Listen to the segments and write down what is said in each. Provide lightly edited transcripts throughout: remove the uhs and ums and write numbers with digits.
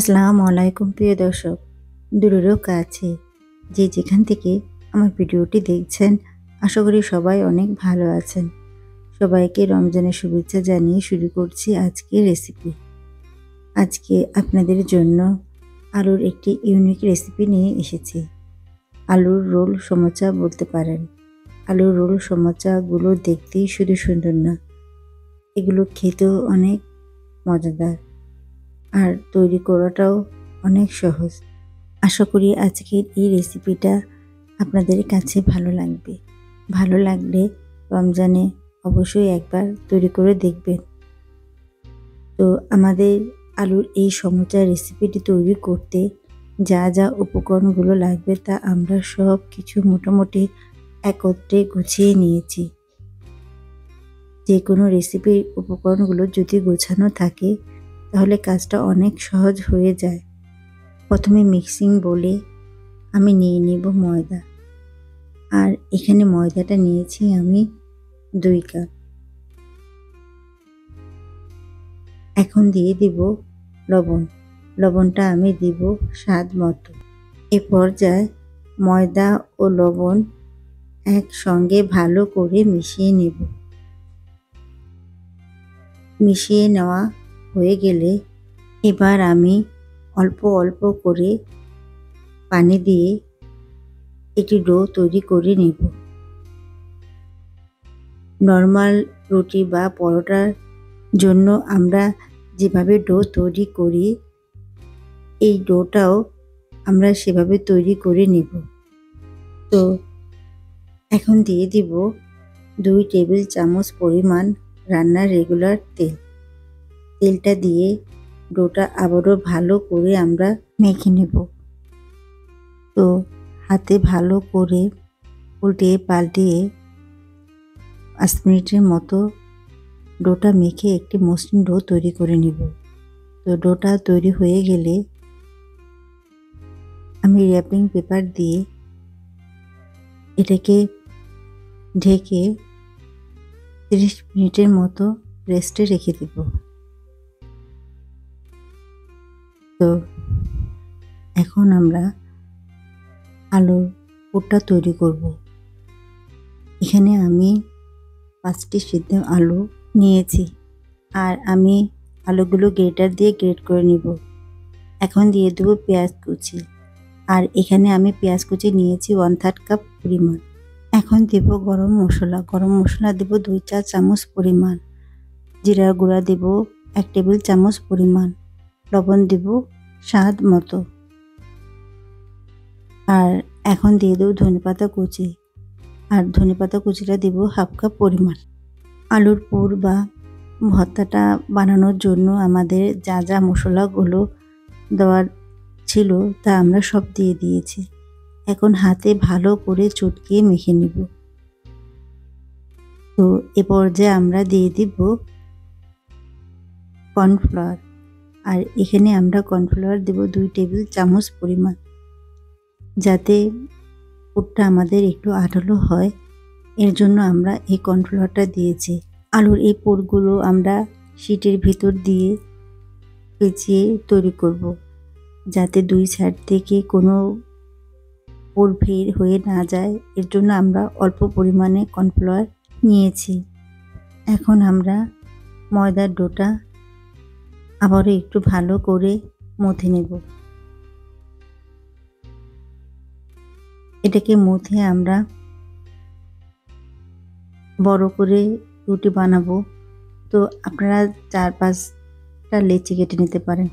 আসসালামু আলাইকুম প্রিয় দর্শক, দূরেরও কাছে যে যেখান থেকে আমার ভিডিওটি দেখছেন, আশা করি সবাই অনেক ভালো আছেন। সবাইকে রমজানের শুভেচ্ছা জানিয়ে শুরু করছি আজকের রেসিপি। আজকে আপনাদের জন্য আলুর একটি ইউনিক রেসিপি নিয়ে এসেছি। আলুর রোল সমোচা বলতে পারেন। আলুর রোল সমোচাগুলো দেখতেই শুধু সুন্দর না, এগুলো খেতেও অনেক মজাদার আর তৈরি করাটাও অনেক সহজ। আশা করি আজকের এই রেসিপিটা আপনাদের কাছে ভালো লাগবে। ভালো লাগলে রমজানে অবশ্যই একবার তৈরি করে দেখবেন। তো আমাদের আলুর এই সমোচা রেসিপিটি তৈরি করতে যা যা উপকরণগুলো লাগবে তা আমরা সব কিছু মোটামুটি একত্রে গুছিয়ে নিয়েছি। যে কোনো রেসিপির উপকরণগুলো যদি গোছানো থাকে তাহলে কাজটা অনেক সহজ হয়ে যায়। প্রথমে মিক্সিং বলে আমি নিয়ে নেব ময়দা। আর এখানে ময়দাটা নিয়েছি আমি 2 কাপ। এখন দিয়ে দিব লবণ। লবণটা আমি দিব স্বাদ মতো। এ পর্যায়ে ময়দা ও লবণ একসঙ্গে ভালো করে মিশিয়ে নেব। মিশিয়ে নেওয়া হয়ে গেলে এবার আমি অল্প অল্প করে পানি দিয়ে একটি ডো তৈরি করে নেব। নরমাল রুটি বা পরোটার জন্য আমরা যেভাবে ডো তৈরি করি, এই ডোটাও আমরা সেভাবে তৈরি করে নেব। তো এখন দিয়ে দিব 2 টেবিল চামচ পরিমাণ রান্নার রেগুলার তেল। তেলটা দিয়ে ডোটা আবারও ভালো করে আমরা মেখে নেব। তো হাতে ভালো করে উল্টে পাল্টিয়ে 5 মিনিটের মতো ডোটা মেখে একটি মসৃণ ডো তৈরি করে নেব। তো ডোটা তৈরি হয়ে গেলে আমি র্যাপিং পেপার দিয়ে এটাকে ঢেকে 30 মিনিটের মতো রেস্টে রেখে দেব। তো এখন আমরা আলুর পুরটা তৈরি করব। এখানে আমি 5টি সিদ্ধ আলু নিয়েছি আর আমি আলুগুলো গ্রেটার দিয়ে গ্রেট করে নিব। এখন দিয়ে দেবো পেঁয়াজ কুচি। আর এখানে আমি পেঁয়াজ কুচি নিয়েছি 1/3 কাপ পরিমাণ। এখন দেব গরম মশলা। গরম মশলা দেব 2 চা চামচ পরিমাণ। জিরার গুঁড়া দেব 1 টেবিল চামচ পরিমাণ। লবণ দেব স্বাদ মতো। আর এখন দিয়ে দেব ধনেপাতা কুচি। আর ধনেপাতা কুচিটা দেব 1/2 কাপ পরিমাণ। আলুর পুর বা ভর্তাটা বানানোর জন্য আমাদের যা যা মশলাগুলো দেওয়ার ছিল তা আমরা সব দিয়ে দিয়েছি। এখন হাতে ভালো করে চটকিয়ে মেখে নেব। তো এ পর্যায়ে আমরা দিয়ে দিব কর্নফ্লাওয়ার। আর এখানে আমরা কর্নফ্লাওয়ার দেব 2 টেবিল চামচ পরিমাণ, যাতে পুরটা আমাদের একটু আঠালো হয়, এর জন্য আমরা এই কর্নফ্লাওয়ারটা দিয়েছি। আলুর এই পুরগুলো আমরা শীটের ভিতর দিয়ে পেঁচিয়ে তৈরি করব, যাতে 2 সাইড থেকে কোনো পুর বের হয়ে না যায়। এর জন্য আমরা অল্প পরিমাণে কর্নফ্লাওয়ার নিয়েছি। এখন আমরা ময়দার ডোটা আবারও একটু ভালো করে মথে নেব। এটাকে মথে আমরা বড় করে রুটি বানাবো। তো আপনারা 4-5টা লেচি কেটে নিতে পারেন।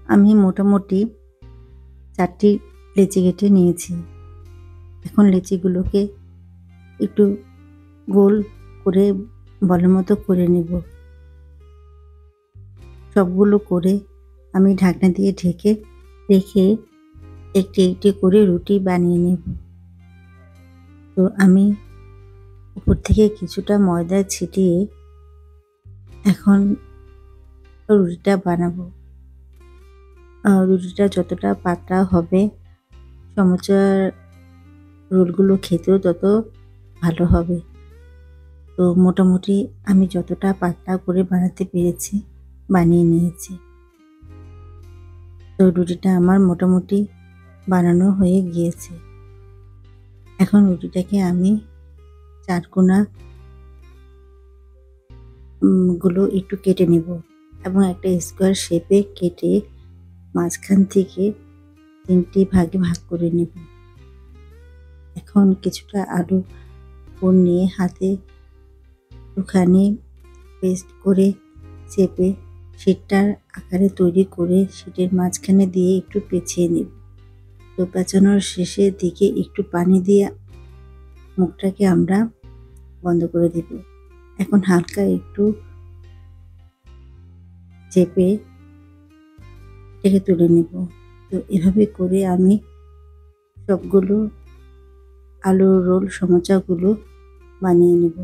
আমি মোটামুটি 4টি লেচি কেটে নিয়েছি। এখন লেচিগুলোকে একটু গোল করে বলের মতো করে নেব। সবগুলো করে আমি ঢাকনা দিয়ে ঢেকে রেখে একটি একটি করে রুটি বানিয়ে নেব। তো আমি উপর থেকে কিছুটা ময়দা ছিটিয়ে এখন রুটিটা বানাবো। রুটিটা যতটা পাতলা হবে, সমোচার রোলগুলো খেতেও তত ভালো হবে। তো মোটামুটি আমি যতটা পাতলা করে বানাতে পেরেছি বানিয়ে নিয়েছি। তো রুটিটা আমার মোটামুটি বানানো হয়ে গিয়েছে। এখন রুটিটাকে আমি চারকোনা গুলো একটু কেটে নেব এবং একটা স্কোয়ার শেপে কেটে মাঝখান থেকে 3টি ভাগে ভাগ করে নেব। এখন কিছুটা আলু পুর নিয়ে হাতে একটুখানি পেস্ট করে চেপে শীটটার আকারে তৈরি করে শীটের মাঝখানে দিয়ে একটু পেঁচিয়ে নেব। তো পেঁচানোর শেষের দিকে একটু পানি দিয়ে মুখটাকে আমরা বন্ধ করে দেব। এখন হালকা একটু চেপে এটাকে তুলে নেব। তো এভাবে করে আমি সবগুলো আলুর রোল সমোচাগুলো বানিয়ে নেব।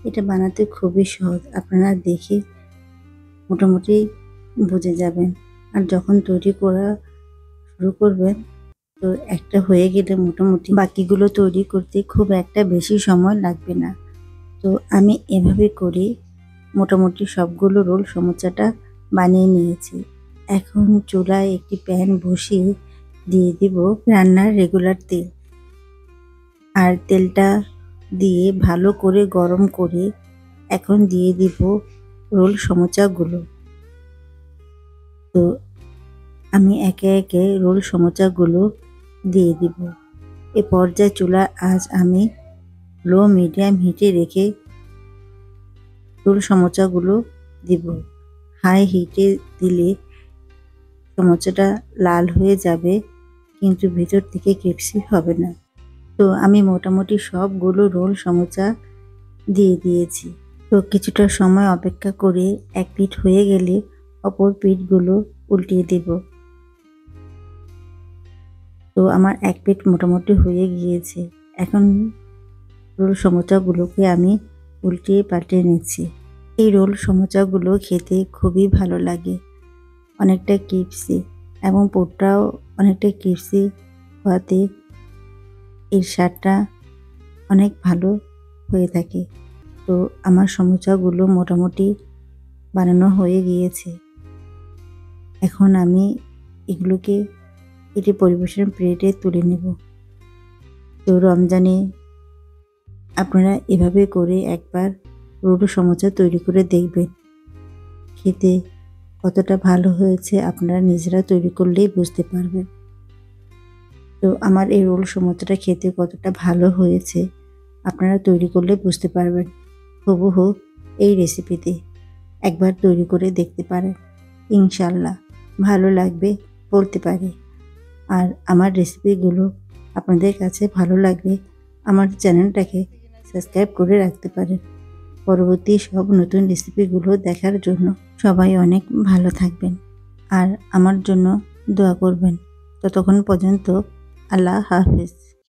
এটা বানাতে খুবই সহজ, আপনারা দেখে মোটামুটি বুঝে যাবেন। আর যখন তৈরি করা শুরু করবেন তো একটা হয়ে গেলে মোটামুটি বাকিগুলো তৈরি করতে খুব একটা বেশি সময় লাগবে না। তো আমি এভাবে করে মোটামুটি সবগুলো রোল সমোচাটা বানিয়ে নিয়েছি। এখন চুলায় একটি প্যান বসিয়ে দিয়ে দিব রান্নার রেগুলার তেল। আর তেলটা দিয়ে ভালো করে গরম করে এখন দিয়ে দিব রোল সমোচাগুলো। তো আমি একে একে রোল সমোচাগুলো দিয়ে দিব। এ পর্যায়ে চুলার আঁচ আমি লো মিডিয়াম হিটে রেখে রোল সমোচাগুলো দিব। হাই হিটে দিলে সমোচাটা লাল হয়ে যাবে, কিন্তু ভিতর থেকে ক্রিস্পি হবে না। তো আমি মোটামুটি সবগুলো রোল সমোচা দিয়ে দিয়েছি। তো কিছুটা সময় অপেক্ষা করে এক পিঠ হয়ে গেলে অপর পিঠগুলো উল্টিয়ে দেব। তো আমার এক পিঠ মোটামুটি হয়ে গিয়েছে। এখন রোল সমোচাগুলোকে আমি উল্টিয়ে পাল্টে নিচ্ছি। এই রোল সমোচাগুলো খেতে খুবই ভালো লাগে, অনেকটা ক্রিস্পি এবং পুরটাও অনেকটা ক্রিস্পি হওয়াতে এর স্বাদটা অনেক ভালো হয়ে থাকে। তো আমার সমোচাগুলো মোটামুটি বানানো হয়ে গিয়েছে। এখন আমি এগুলোকে এটি পরিবেশন প্লেটে তুলে নেব। তো রমজানে আপনারা এভাবে করে একবার রোল সমোচা তৈরি করে দেখবেন, খেতে কতটা ভালো হয়েছে আপনারা নিজেরা তৈরি করলেই বুঝতে পারবেন। তো আমার এই রোল সমোচাটা খেতে কতটা ভালো হয়েছে আপনারা তৈরি করলে বুঝতে পারবেন। হুবহু এই রেসিপিতে একবার তৈরি করে দেখতে পারেন, ইনশাল্লাহ ভালো লাগবে বলতে পারি। আর আমার রেসিপিগুলো আপনাদের কাছে ভালো লাগলে আমার চ্যানেলটাকে সাবস্ক্রাইব করে রাখতে পারেন পরবর্তী সব নতুন রেসিপিগুলো দেখার জন্য। সবাই অনেক ভালো থাকবেন আর আমার জন্য দোয়া করবেন। ততক্ষণ পর্যন্ত আল্লাহ হাফেজ।